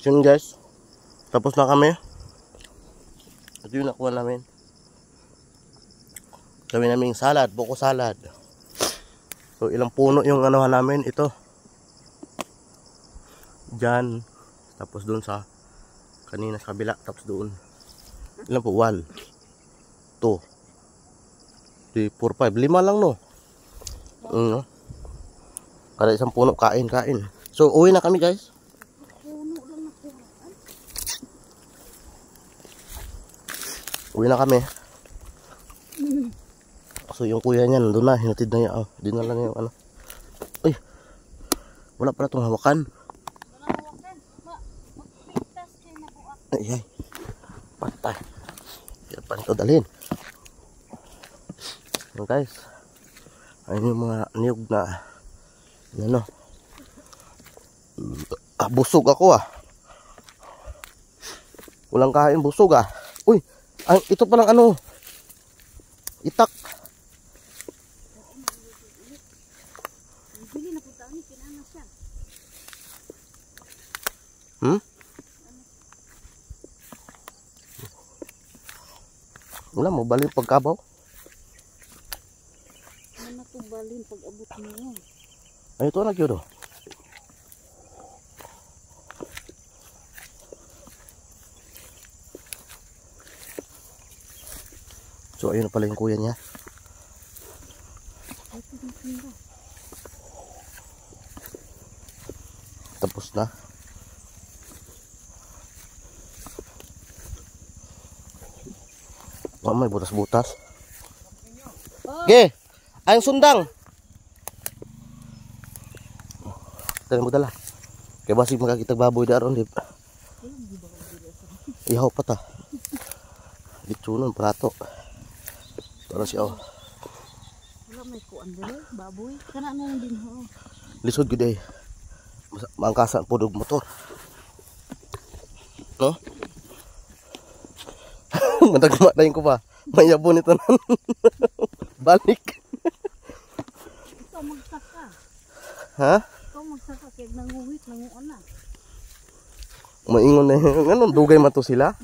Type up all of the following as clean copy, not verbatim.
Yun guys, tapos na kami. Ito yung nakuha namin. Gawin namin salad, buko salad. So ilang puno yung anuhan namin. Ito dyan, tapos doon sa kanina sa kabila, tapos doon. Ilan po? 1, 2, 3, 4, 5, 5 lang no. Kada isang puno kain. So uwi na kami guys. Uwi na kami. So yung kuya niya nandun na, hinatid na niya. Dinala niya yung ano. Uy, wala pala itong hawakan. Ay, patay. Hindi pa nito dalhin. So guys, ayun yung mga niyog na ano. Busog ako Walang kain, busog Uy, ito palang ano, itak. Wala mo balin pagkabaw. Ano to balin pag abot mo? Ay ito na gyud. So ayun na pala yung kuya niya. Tapos na. May butas-butas. Ge, ayong sundang. Dali mo dala. Kaya basig makakita baboy daron di. Ihaw pa ta. Litsunon prato. Para siya Wala may kuan dali, baboy. Kana nang din ho. Lisod gid ay. Mangkasan pudog motor. No? Matagmatayin ko pa. Mayabon ito na. Balik. Ikaw magsaka. Ha? Ikaw magsaka kaya nanguwit, nanguon na. Maingon na yun. Anong dugay man to sila?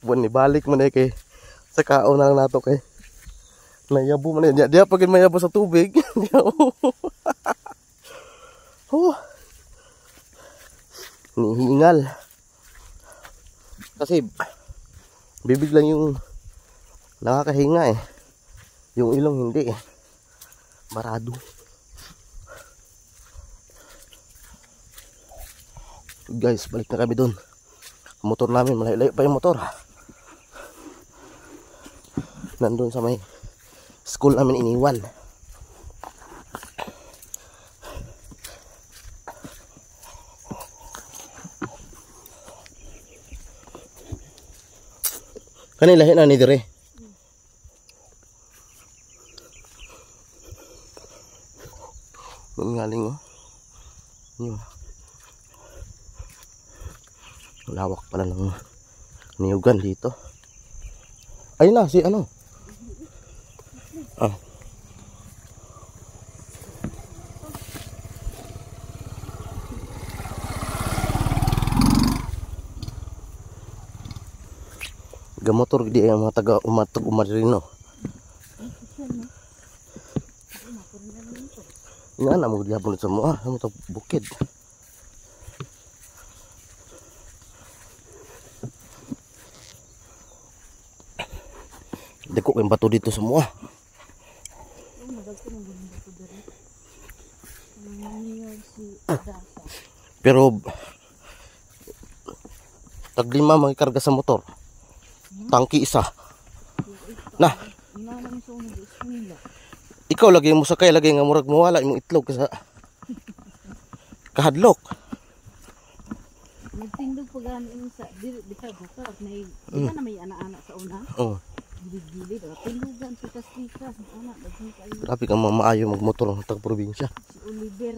Buwan ni balik man na kay sa kaon na nato kay. Mayabo man na. Diya pagin mayabo sa tubig. Nihingal. Kasi bibig lang yung nakakahinga yung ilong hindi barado. Guys, balik na kami dun. Motor namin, malayo pa yung motor. Nandun sa may school namin iniwan. Kanila na ni dire. Ngaling Yun. Lawak pala ng niyugan dito. Ayun na si ano. Gamotor di ang mga taga umarino. Nga na mo dihabon sa mga mo to bukid. Deko kay bato dito semua. Pero taglima magikarga sa motor. Tangki isa. Nah. Ikaw lagi mo sakay lagi nga murag mawala imong itlog sa kahadlok. Nagtindog pag ano sa dili bitaw buka may na may ana-ana sa una. Gilid-gilid tindugan tikas-tikas ana daghan kayo. Tapi ka maayo magmotor ng tag probinsya. Si Oliver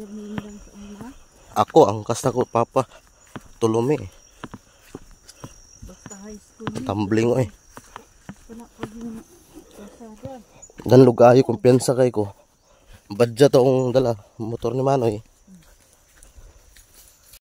nindang sa una. Ako ang kasta ko papa Tulome. Basta high school. Tumbling Kana pag yung kasada. Dan lugayo kumpiyansa kay ko. Badya tong dala motor ni Manoy.